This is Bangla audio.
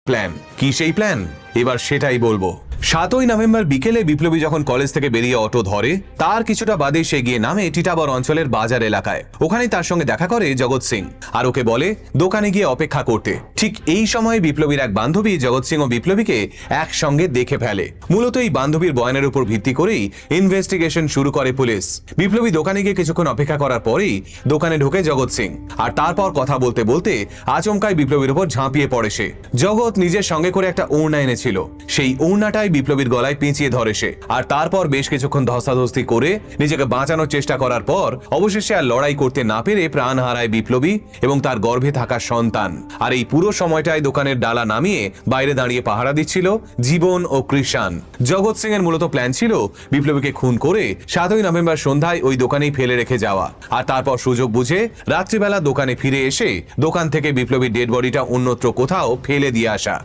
প্ল্যান কি সেই প্ল্যান এবার সেটাই বলবো। 7ই নভেম্বর বিকেলে বিপ্লবী যখন কলেজ থেকে বেরিয়ে অটো ধরে তার কিছুটা বাদে সে গিয়ে নামে টিটাবর অঞ্চলের বাজার এলাকায়। ওখানেই তার সঙ্গে দেখা করে জগৎ সিং আর ওকে বলে দোকানে গিয়ে অপেক্ষা করতে। ঠিক এই সময় বিপ্লবীর এক বান্ধবী জগৎ সিং ও বিপ্লবীকে একসঙ্গে দেখে ফেলে। মূলত এই বান্ধবীর বয়ানের উপর ভিত্তি করেই ইনভেস্টিগেশন শুরু করে পুলিশ। বিপ্লবী দোকানে গিয়ে কিছুক্ষণ অপেক্ষা করার পরেই দোকানে ঢোকে জগৎ সিং আর তারপর কথা বলতে বলতে আচমকায় বিপ্লবীর উপর ঝাঁপিয়ে পড়ে সে। জগৎ নিজের সঙ্গে করে একটা ওড়না এনেছিল, সেই ওড়নাটাই বিপ্লবীর গলায় পেঁচিয়ে ধরে সে আর তারপর বেশ কিছুক্ষণ ধস্তাধস্তি করে নিজেকে বাঁচানোর চেষ্টা করার পর অবশেষে আর লড়াই করতে না পেরে প্রাণ হারায় বিপ্লবী এবং তার গর্ভে থাকা সন্তান। আর এই পুরো সময়টায় দোকানের ডালা নামিয়ে বাইরে দাঁড়িয়ে পাহারা দিচ্ছিল জীবন ও কৃষাণ। জগৎ সিং এর মূলত প্ল্যান ছিল বিপ্লবীকে খুন করে 7ই নভেম্বর সন্ধ্যায় ওই দোকানেই ফেলে রেখে যাওয়া আর তারপর সুযোগ বুঝে রাত্রিবেলা দোকানে ফিরে এসে দোকান থেকে বিপ্লবীর ডেড বডিটা অন্যত্র কোথাও ফেলে দিয়ে আসা।